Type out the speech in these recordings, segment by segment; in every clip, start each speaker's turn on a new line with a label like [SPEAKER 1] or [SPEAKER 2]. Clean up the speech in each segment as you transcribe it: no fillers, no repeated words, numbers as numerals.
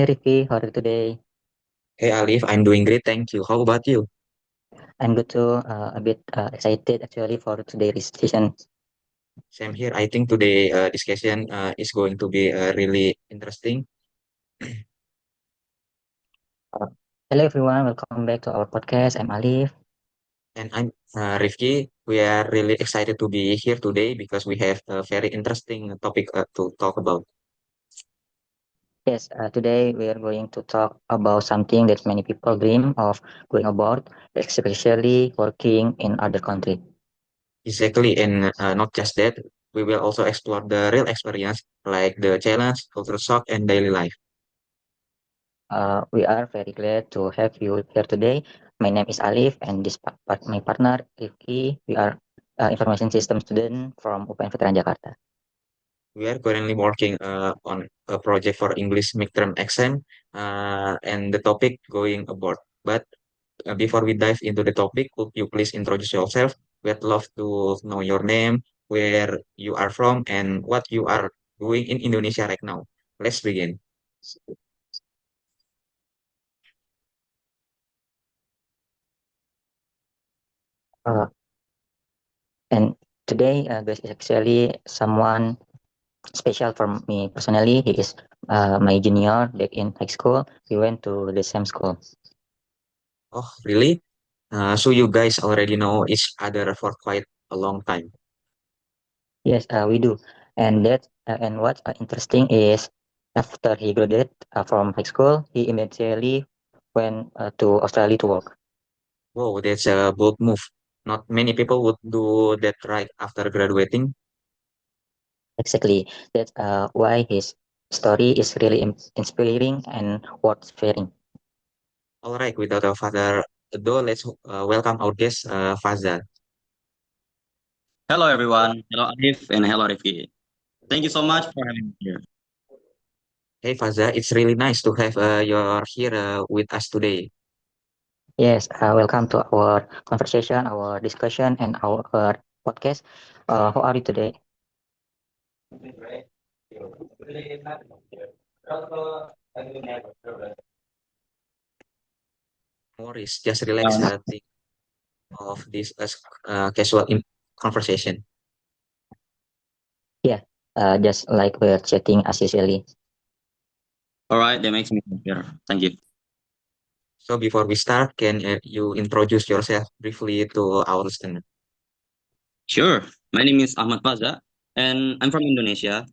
[SPEAKER 1] Hey Ricky, how are you today?
[SPEAKER 2] Hey Alif, I'm doing great, thank you. How about you?
[SPEAKER 1] I'm good too. A bit excited actually for today's session.
[SPEAKER 2] Same here. I think today discussion is going to be really interesting.
[SPEAKER 1] Uh, Hello everyone, welcome back to our podcast. I'm Alif.
[SPEAKER 2] And I'm Rifki. We are really excited to be here today because we have a very interesting topic to talk about.
[SPEAKER 1] Yes, today we are going to talk about something that many people dream of going abroad, especially working in other country.
[SPEAKER 2] Exactly, and not just that, we will also explore the real experience like the challenge, culture shock, and daily life.
[SPEAKER 1] We are very glad to have you here today. My name is Alif, and my partner Rifki. We are information system student from UPN Veteran Jakarta.
[SPEAKER 2] We are currently working on a project for English midterm exam and the topic going abroad. But before we dive into the topic, could you please introduce yourself? We'd love to know your name, where you are from, and what you are doing in Indonesia right now. Let's begin.
[SPEAKER 1] Uh, and today, guys, is actually someone special for me personally. He is my junior back in high school. We went to the same school.
[SPEAKER 2] Oh, really? So you guys already know each other for quite a long time.
[SPEAKER 1] Yes, we do. And what's interesting is after he graduated from high school, he immediately went to Australia to work.
[SPEAKER 2] Wow, that's a bold move. Not many people would do that right after graduating.
[SPEAKER 1] Exactly. That's why his story is really inspiring and worth sharing.
[SPEAKER 2] All right, without a further ado, let's welcome our guest, Fazal.
[SPEAKER 3] Hello, everyone. Hello, Arif, and hello, Rifki. Thank you so much for having me here.
[SPEAKER 2] Hey, Fazal, it's really nice to have you here with us today.
[SPEAKER 1] Yes, welcome to our conversation, our discussion, and our podcast. How are you today?
[SPEAKER 2] Morris, just relax.
[SPEAKER 3] Um,
[SPEAKER 2] Think of this as casual conversation.
[SPEAKER 1] Yeah, just like we're chatting as usually.
[SPEAKER 3] all right, that makes me here. Thank you.
[SPEAKER 2] So before we start, can you introduce yourself briefly to our listener?
[SPEAKER 3] Sure. My name is Ahmad Faza, and I'm from Indonesia.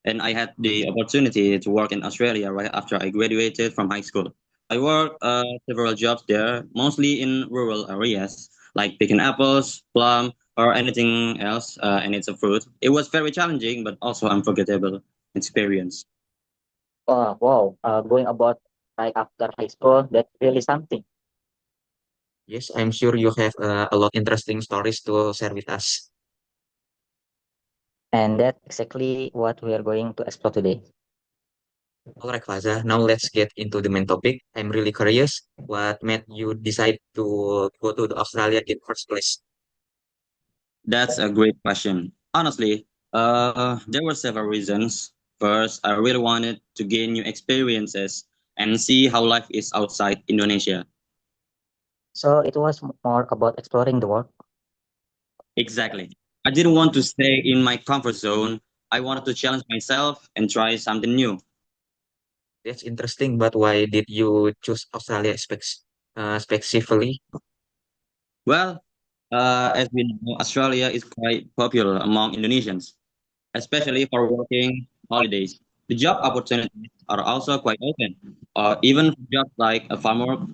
[SPEAKER 3] And I had the opportunity to work in Australia right after I graduated from high school. I worked several jobs there, mostly in rural areas, like picking apples, plum, or anything else, and it's a fruit. It was very challenging, but also unforgettable experience.
[SPEAKER 1] Oh, wow, going about right after high school, that's really something.
[SPEAKER 2] Yes, I'm sure you have a lot interesting stories to share with us.
[SPEAKER 1] And that's exactly what we are going to explore today.
[SPEAKER 2] All right, Faza. Now let's get into the main topic. I'm really curious. What made you decide to go to the Australia in first place?
[SPEAKER 3] That's a great question. Honestly, there were several reasons. First, I really wanted to gain new experiences and see how life is outside Indonesia.
[SPEAKER 1] So it was more about exploring the world.
[SPEAKER 3] Exactly. I didn't want to stay in my comfort zone. I wanted to challenge myself and try something new.
[SPEAKER 2] That's interesting, but why did you choose Australia specifically?
[SPEAKER 3] Well, as we know, Australia is quite popular among Indonesians, especially for working holidays. The job opportunities are also quite open, even for jobs like a farmer.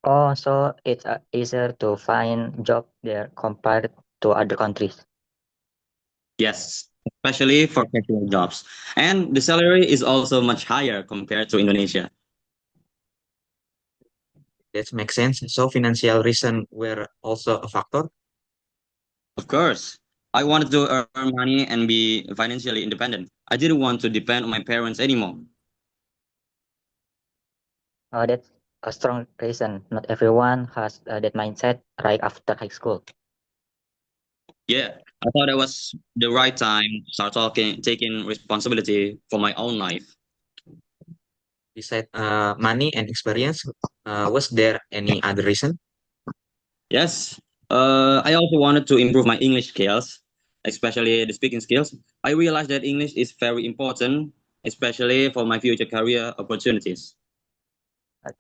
[SPEAKER 1] Oh, so it's easier to find job there compared to other countries.
[SPEAKER 3] Yes, especially for casual jobs. And the salary is also much higher compared to Indonesia.
[SPEAKER 2] That makes sense. So financial reason were also a factor.
[SPEAKER 3] Of course, I wanted to earn money and be financially independent. I didn't want to depend on my parents anymore.
[SPEAKER 1] That's a strong reason. Not everyone has that mindset right after high school.
[SPEAKER 3] Yeah, I thought it was the right time to start taking responsibility for my own life.
[SPEAKER 2] Besides money and experience, was there any other reason?
[SPEAKER 3] Yes, I also wanted to improve my English skills, especially the speaking skills. I realized that English is very important, especially for my future career opportunities.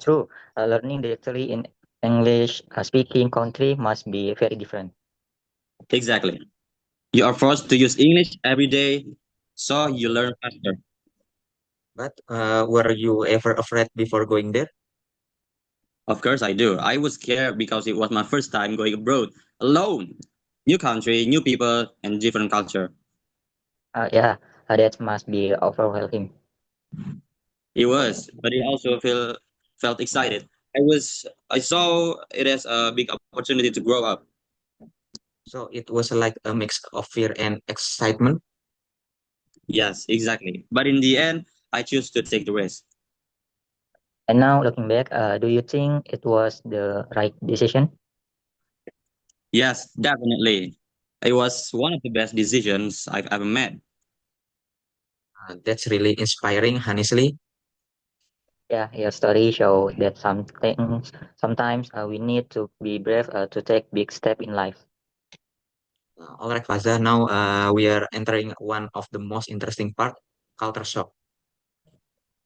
[SPEAKER 1] True, learning directly in English speaking country must be very different.
[SPEAKER 3] Exactly. You are forced to use English every day, so you learn faster.
[SPEAKER 2] But were you ever afraid before going there?
[SPEAKER 3] Of course, I do. I was scared because it was my first time going abroad alone. New country, new people, and different culture.
[SPEAKER 1] Yeah, that must be overwhelming.
[SPEAKER 3] It was, but it also felt excited. I saw it as a big opportunity to grow up.
[SPEAKER 2] So it was like a mix of fear and excitement.
[SPEAKER 3] Yes, exactly. But in the end, I choose to take the risk.
[SPEAKER 1] And now looking back, do you think it was the right decision?
[SPEAKER 3] Yes, definitely. It was one of the best decisions I've ever made.
[SPEAKER 2] That's really inspiring, honestly.
[SPEAKER 1] Yeah, your story shows that some things sometimes we need to be brave to take big step in life.
[SPEAKER 2] All right, Faza. Now we are entering one of the most interesting part, culture shock.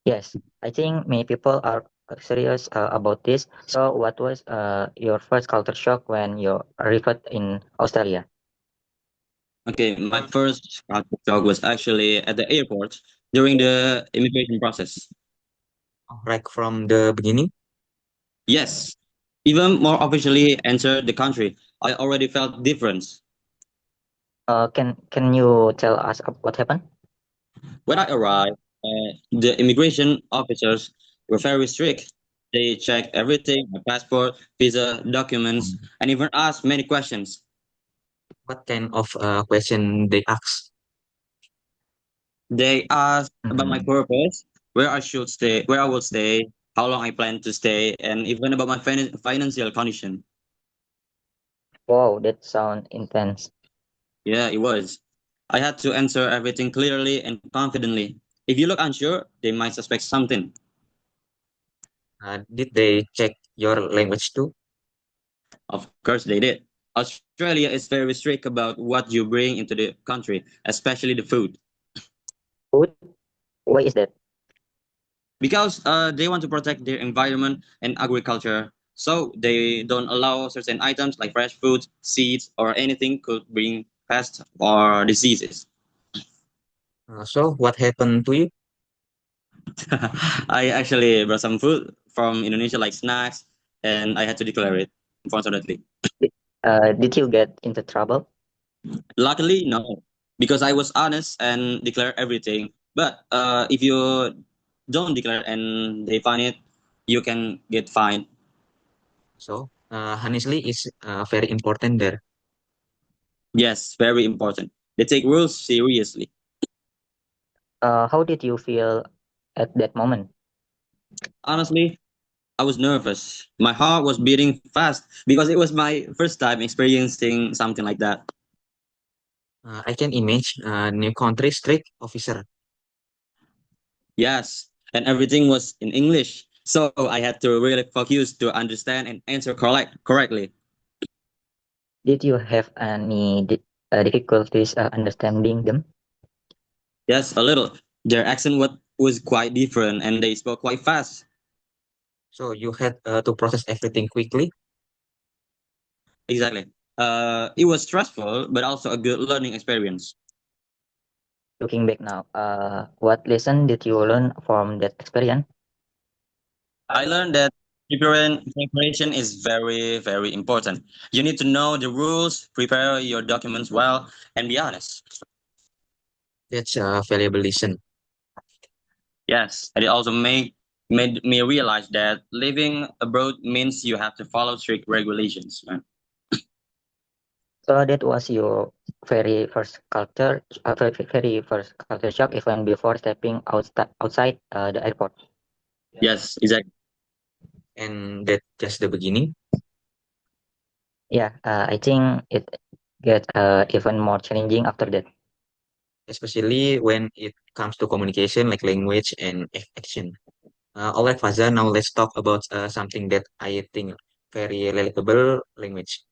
[SPEAKER 1] Yes, I think many people are serious about this. So, what was your first culture shock when you arrived in Australia?
[SPEAKER 3] Okay, my first culture shock was actually at the airport during the immigration process.
[SPEAKER 2] Right from the beginning.
[SPEAKER 3] Yes, even more officially entered the country, I already felt difference.
[SPEAKER 1] Can you tell us what happened?
[SPEAKER 3] When I arrived, the immigration officers were very strict. They checked everything, my passport, visa, documents, and even asked many questions.
[SPEAKER 2] What kind of question they ask?
[SPEAKER 3] They asked about my
[SPEAKER 1] Mhm.
[SPEAKER 3] purpose, where I should stay, where I will stay, how long I plan to stay, and even about my financial condition.
[SPEAKER 1] Wow, that sounds intense.
[SPEAKER 3] Yeah, it was. I had to answer everything clearly and confidently. If you look unsure, they might suspect something.
[SPEAKER 2] Did they check your language too?
[SPEAKER 3] Of course, they did. Australia is very strict about what you bring into the country, especially the food,
[SPEAKER 1] Food? Why is that?
[SPEAKER 3] because they want to protect their environment and agriculture. So they don't allow certain items like fresh foods, seeds, or anything could bring pests or diseases.
[SPEAKER 2] So what happened to you?
[SPEAKER 3] I actually brought some food from Indonesia, like snacks, and I had to declare it, unfortunately.
[SPEAKER 1] Did, did you get into trouble?
[SPEAKER 3] Luckily, no, because I was honest and declared everything. But if you don't declare and they find it, you can get fined.
[SPEAKER 2] So honestly, it's very important there.
[SPEAKER 3] Yes, very important. They take rules seriously.
[SPEAKER 1] How did you feel at that moment?
[SPEAKER 3] Honestly, I was nervous. My heart was beating fast because it was my first time experiencing something like that.
[SPEAKER 2] I can imagine new country strict officer.
[SPEAKER 3] Yes, and everything was in English. So I had to really focus to understand and answer correctly.
[SPEAKER 1] Did you have any difficulties understanding them?
[SPEAKER 3] Yes, a little. Their accent was quite different and they spoke quite fast.
[SPEAKER 2] So you had to process everything quickly.
[SPEAKER 3] Exactly. It was stressful, but also a good learning experience.
[SPEAKER 1] Looking back now, what lesson did you learn from that experience?
[SPEAKER 3] I learned that preparation is very, very important. You need to know the rules, prepare your documents well, and be honest.
[SPEAKER 2] That's a valuable lesson.
[SPEAKER 3] Yes, and it also made me realize that living abroad means you have to follow strict regulations. Man.
[SPEAKER 1] So that was your very first culture shock, even before stepping outside the airport.
[SPEAKER 3] Yes, exactly.
[SPEAKER 2] And that's just the beginning.
[SPEAKER 1] Yeah, I think it gets even more challenging after that.
[SPEAKER 2] Especially when it comes to communication like language and action. All right, Faza. Now let's talk about something that I think very relatable language.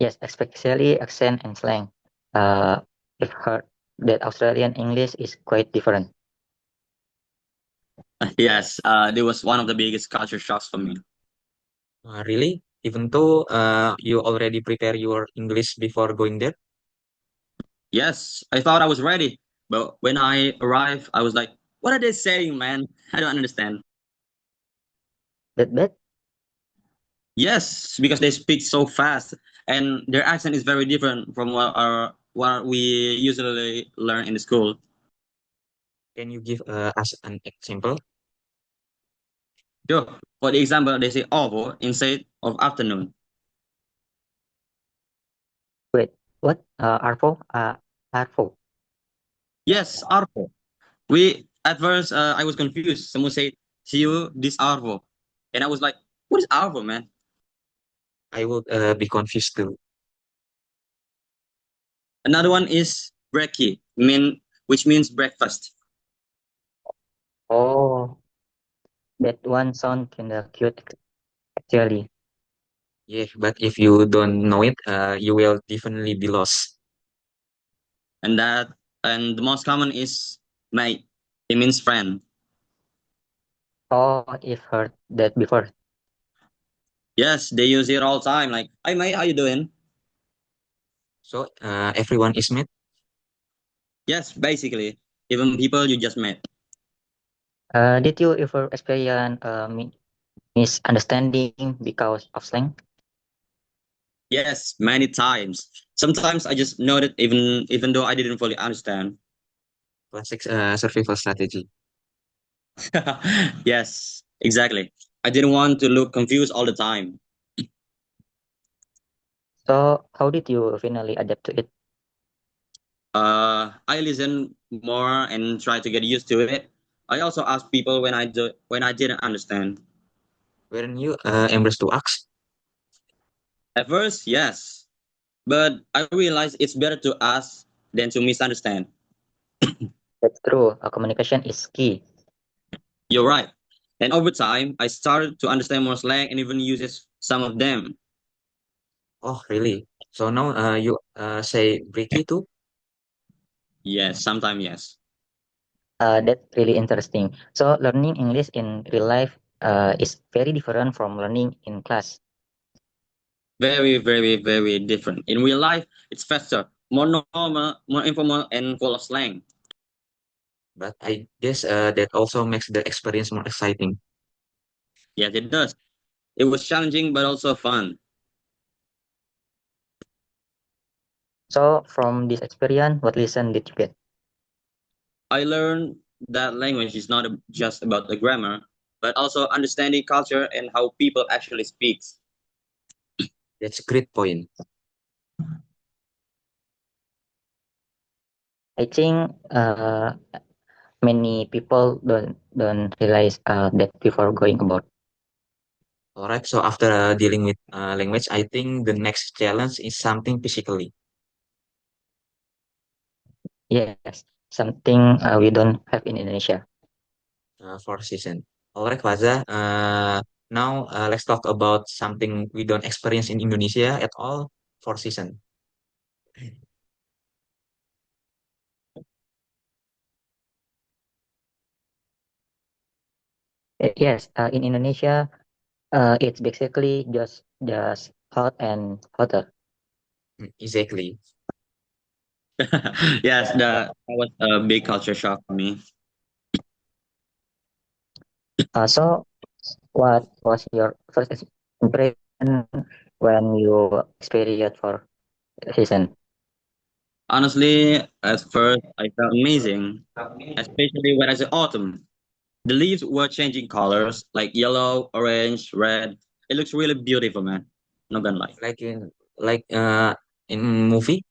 [SPEAKER 1] Yes, especially accent and slang. I've heard that Australian English is quite different.
[SPEAKER 3] Yes, there was one of the biggest culture shocks for me.
[SPEAKER 2] Really? Even though you already prepare your English before going there?
[SPEAKER 3] Yes, I thought I was ready, but when I arrived, I was like, "What are they saying, man? I don't understand."
[SPEAKER 1] That bad?
[SPEAKER 3] Yes, because they speak so fast, and their accent is very different from what we usually learn in the school.
[SPEAKER 2] Can you give us an example?
[SPEAKER 3] Sure. For the example, they say "ovo" instead of "afternoon."
[SPEAKER 1] Wait, what? Arvo? Arvo.
[SPEAKER 3] Yes, "arvo." We at first I was confused. Someone said, "See you this arvo," and I was like, "What is arvo, man?"
[SPEAKER 2] I would be confused too.
[SPEAKER 3] Another one is "brekkie," which means breakfast.
[SPEAKER 1] Oh, that one sound kinda cute actually.
[SPEAKER 2] Yeah, but if you don't know it, you will definitely be lost.
[SPEAKER 3] And that and the most common is "mate." It means friend.
[SPEAKER 1] Oh, I've heard that before.
[SPEAKER 3] Yes, they use it all the time. Like, "Hi mate, how you doing?"
[SPEAKER 2] So everyone is met.
[SPEAKER 3] Yes, basically, even people you just met.
[SPEAKER 1] Did you ever experience misunderstanding because of slang?
[SPEAKER 3] Yes, many times. Sometimes I just noted even though I didn't fully understand.
[SPEAKER 2] Classic survival strategy.
[SPEAKER 3] Yes, exactly. I didn't want to look confused all the time.
[SPEAKER 1] So, how did you finally adapt to it?
[SPEAKER 3] I listen more and try to get used to it. I also ask people when I didn't understand.
[SPEAKER 2] Weren't you embarrassed to ask?
[SPEAKER 3] At first, yes, but I realized it's better to ask than to misunderstand.
[SPEAKER 1] That's true. Communication is key.
[SPEAKER 3] You're right. And over time, I started to understand more slang and even uses some of them.
[SPEAKER 2] Oh, really? So now you say Bricky too?
[SPEAKER 3] Yes, sometimes yes.
[SPEAKER 1] That's really interesting. So, learning English in real life is very different from learning in class.
[SPEAKER 3] Very, very, very different. In real life, it's faster, more normal, more informal, and full of slang.
[SPEAKER 2] But I guess that also makes the experience more exciting.
[SPEAKER 3] Yes, it does. It was challenging, but also fun.
[SPEAKER 1] So, from this experience, what lesson did you get?
[SPEAKER 3] I learned that language is not just about the grammar, but also understanding culture and how people actually speak.
[SPEAKER 2] That's a great point.
[SPEAKER 1] I think many people don't realize that before going about.
[SPEAKER 2] All right. So after dealing with language, I think the next challenge is something physically
[SPEAKER 1] Yes, something we don't have in Indonesia.
[SPEAKER 2] for season. All right, Faza. Now let's talk about something we don't experience in Indonesia at all for season.
[SPEAKER 1] Yes, in Indonesia, it's basically just hot and hotter.
[SPEAKER 2] Exactly.
[SPEAKER 3] Yes, that was a big culture shock for me.
[SPEAKER 1] So, what was your first impression when you experienced for season?
[SPEAKER 3] Honestly, at first, I felt amazing, especially when I saw autumn. The leaves were changing colors, like yellow, orange, red. It looks really beautiful, man. Not gonna lie.
[SPEAKER 2] Like in movie.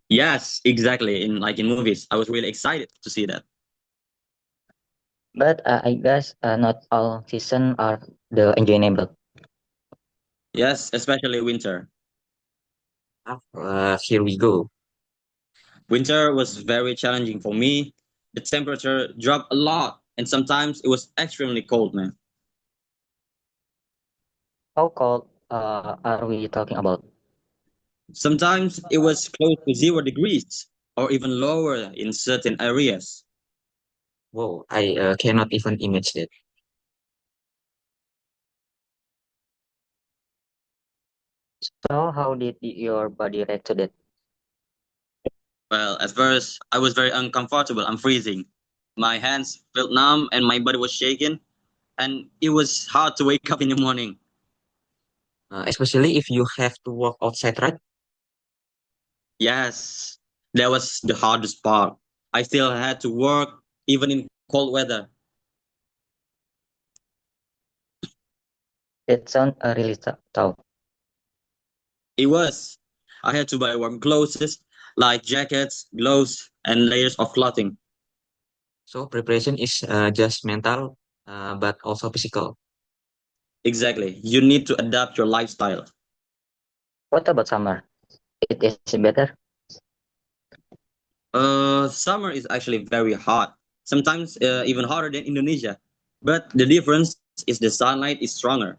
[SPEAKER 3] Yes, exactly. In movies, I was really excited to see that.
[SPEAKER 1] But I guess not all season are the enjoyable.
[SPEAKER 3] Yes, especially winter.
[SPEAKER 2] Here we go.
[SPEAKER 3] Winter was very challenging for me The temperature dropped a lot, and sometimes it was extremely cold, man.
[SPEAKER 1] How cold are we talking about?
[SPEAKER 3] Sometimes it was close to 0 degrees, or even lower in certain areas.
[SPEAKER 2] Whoa, I cannot even imagine that.
[SPEAKER 1] So how did your body react to that?
[SPEAKER 3] Well, at first, I was very uncomfortable. I'm freezing. My hands felt numb, and my body was shaking, and it was hard to wake up in the morning.
[SPEAKER 2] Especially if you have to walk outside, right?
[SPEAKER 3] Yes, that was the hardest part. I still had to work even in cold weather.
[SPEAKER 1] That sounds really tough.
[SPEAKER 3] It was. I had to buy warm clothes like jackets, gloves, and layers of clothing.
[SPEAKER 2] So preparation is just mental, but also physical.
[SPEAKER 3] Exactly. You need to adapt your lifestyle.
[SPEAKER 1] What about summer? It is better.
[SPEAKER 3] Summer is actually very hot. Sometimes even hotter than Indonesia. But the difference is the sunlight is stronger.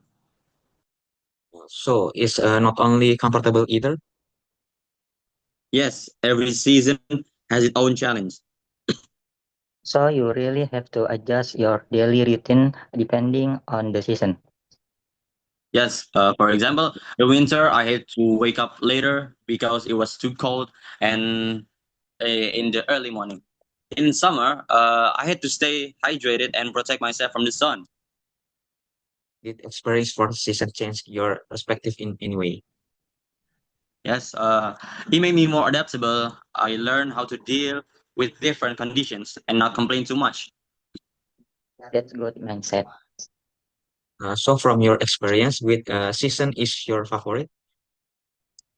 [SPEAKER 2] So it's not only comfortable either.
[SPEAKER 3] Yes, every season has its own challenge.
[SPEAKER 1] So you really have to adjust your daily routine depending on the season.
[SPEAKER 3] Yes, for example, the winter I had to wake up later because it was too cold and in the early morning. In summer, I had to stay hydrated and protect myself from the sun.
[SPEAKER 2] Did experience for season change your perspective in any way?
[SPEAKER 3] Yes, it made me more adaptable. I learned how to deal with different conditions and not complain too much.
[SPEAKER 1] That's good mindset.
[SPEAKER 2] So from your experience with season is your favorite?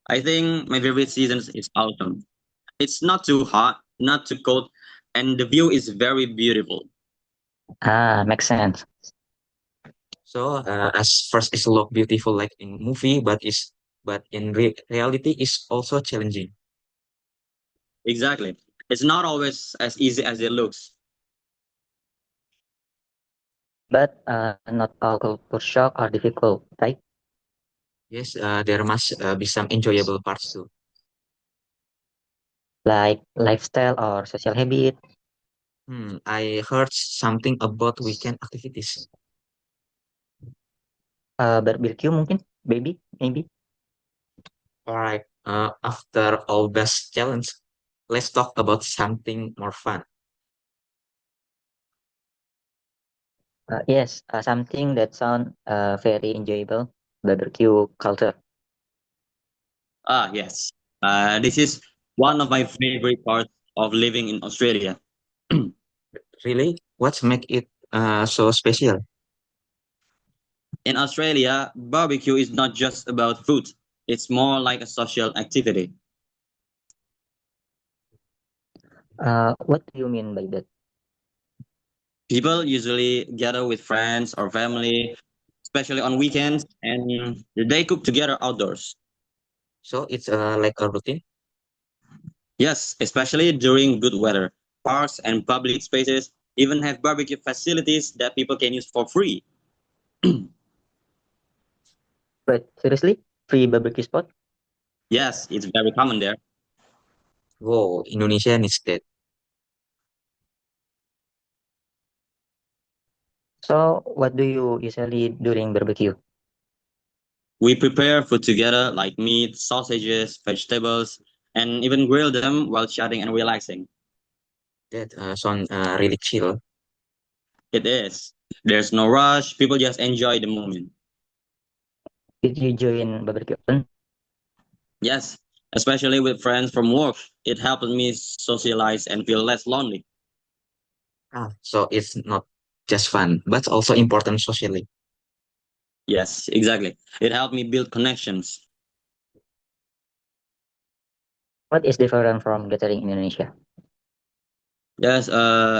[SPEAKER 3] I think my favorite season is autumn. It's not too hot, not too cold, and the view is very beautiful.
[SPEAKER 1] Makes sense.
[SPEAKER 2] So as first is look beautiful like in movie, but in reality is also challenging.
[SPEAKER 3] Exactly. It's not always as easy as it looks.
[SPEAKER 1] But not all culture shock are difficult, right?
[SPEAKER 2] Yes, there must be some enjoyable parts too.
[SPEAKER 1] Like lifestyle or social habit.
[SPEAKER 2] I heard something about weekend activities.
[SPEAKER 1] Barbecue mungkin, baby, maybe.
[SPEAKER 2] All right. After all this challenge, let's talk about something more fun.
[SPEAKER 1] Yes, something that sound very enjoyable. Barbecue culture.
[SPEAKER 3] Ah, yes. This is one of my favorite parts of living in Australia.
[SPEAKER 2] Really? What's make it so special?
[SPEAKER 3] In Australia, barbecue is not just about food. It's more like a social activity.
[SPEAKER 1] What do you mean by that?
[SPEAKER 3] People usually gather with friends or family, especially on weekends, and they cook together outdoors.
[SPEAKER 2] So it's like a routine.
[SPEAKER 3] Yes, especially during good weather. Parks and public spaces even have barbecue facilities that people can use for free.
[SPEAKER 1] But seriously, free barbecue spot?
[SPEAKER 3] Yes, it's very common there.
[SPEAKER 2] Whoa, Indonesia needs that.
[SPEAKER 1] So, what do you usually during barbecue?
[SPEAKER 3] We prepare food together like meat, sausages, vegetables, and even grill them while chatting and relaxing.
[SPEAKER 2] That sound really chill.
[SPEAKER 3] It is. There's no rush. People just enjoy the moment.
[SPEAKER 1] Did you join barbecue alone?
[SPEAKER 3] Yes, especially with friends from work. It helped me socialize and feel less lonely.
[SPEAKER 2] So it's not just fun, but also important socially.
[SPEAKER 3] Yes, exactly. It helped me build connections.
[SPEAKER 1] What is different from gathering in Indonesia?
[SPEAKER 3] Yes,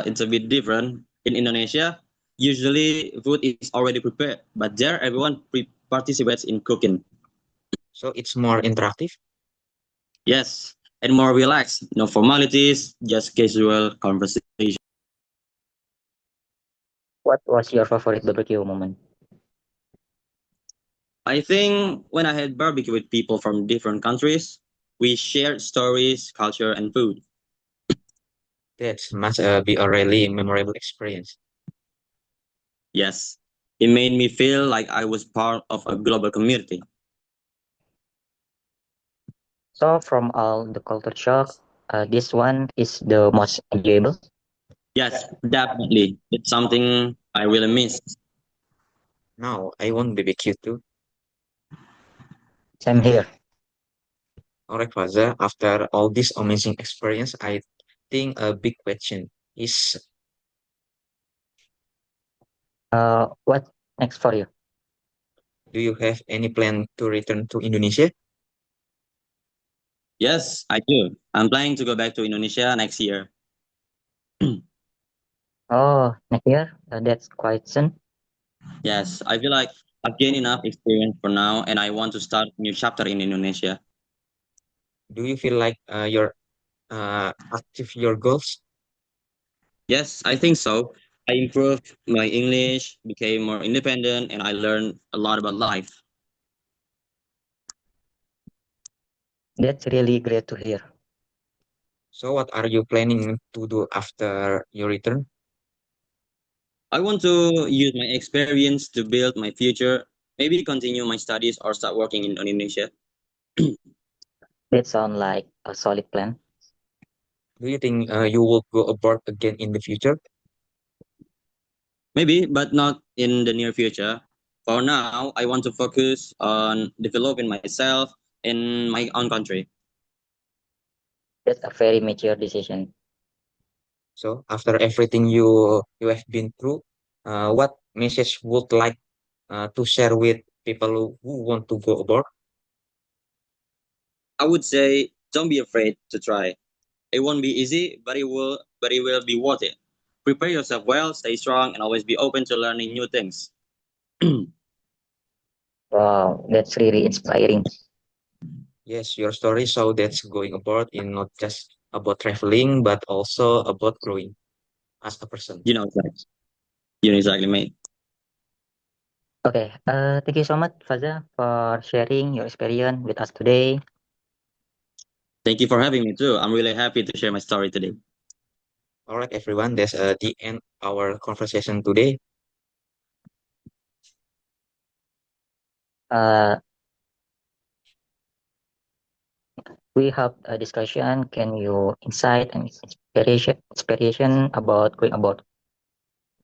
[SPEAKER 3] it's a bit different. In Indonesia, usually food is already prepared, but there everyone participates in cooking.
[SPEAKER 2] So it's more interactive.
[SPEAKER 3] Yes, and more relaxed. No formalities, just casual conversation.
[SPEAKER 1] What was your favorite barbecue moment?
[SPEAKER 3] I think when I had barbecue with people from different countries, we shared stories, culture, and food.
[SPEAKER 2] That must be a really memorable experience.
[SPEAKER 3] Yes, it made me feel like I was part of a global community.
[SPEAKER 1] So from all the culture shock, this one is the most enjoyable.
[SPEAKER 3] Yes, definitely. It's something I really miss.
[SPEAKER 2] Now, I want BBQ too.
[SPEAKER 1] Same here.
[SPEAKER 2] Alright, Faza, after all this amazing experience, I think a big question is,
[SPEAKER 1] What next for you?
[SPEAKER 2] do you have any plan to return to Indonesia?
[SPEAKER 3] Yes, I do. I'm planning to go back to Indonesia next year.
[SPEAKER 1] Oh, next year? That's quite soon.
[SPEAKER 3] Yes, I feel like I've gained enough experience for now and I want to start a new chapter in Indonesia.
[SPEAKER 2] Do you feel like you're achieve your goals?
[SPEAKER 3] Yes, I think so. I improved my English, became more independent, and I learned a lot about life.
[SPEAKER 1] That's really great to hear.
[SPEAKER 2] So, what are you planning to do after you return?
[SPEAKER 3] I want to use my experience to build my future, maybe continue my studies or start working in Indonesia.
[SPEAKER 1] That sounds like a solid plan.
[SPEAKER 2] Do you think you will go abroad again in the future?
[SPEAKER 3] Maybe, but not in the near future. For now, I want to focus on developing myself in my own country.
[SPEAKER 1] That's a very mature decision.
[SPEAKER 2] So, after everything you have been through, what message would like to share with people who want to go abroad?
[SPEAKER 3] I would say don't be afraid to try. It won't be easy, but it will be worth it. Prepare yourself well, stay strong, and always be open to learning new things.
[SPEAKER 1] Wow, that's really inspiring.
[SPEAKER 2] Yes, your story so that's going abroad is not just about traveling, but also about growing as a person.
[SPEAKER 3] You know exactly. You know exactly, mate.
[SPEAKER 1] Okay, thank you so much, Faza, for sharing your experience with us today.
[SPEAKER 3] Thank you for having me too. I'm really happy to share my story today.
[SPEAKER 2] All right, everyone, that's the end our conversation today.
[SPEAKER 1] Uh, we have a discussion. Can you insight and inspiration about going abroad?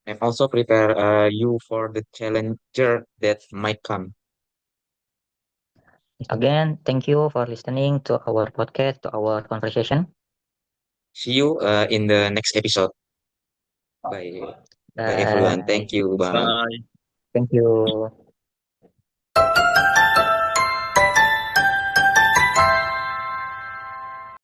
[SPEAKER 2] And also prepare you for the challenger that might come.
[SPEAKER 1] Again, thank you for listening to our podcast, to our conversation.
[SPEAKER 2] See you in the next episode. Bye. Bye, everyone.
[SPEAKER 1] Bye.
[SPEAKER 2] Thank you. Bye.
[SPEAKER 3] Bye.
[SPEAKER 1] Thank you.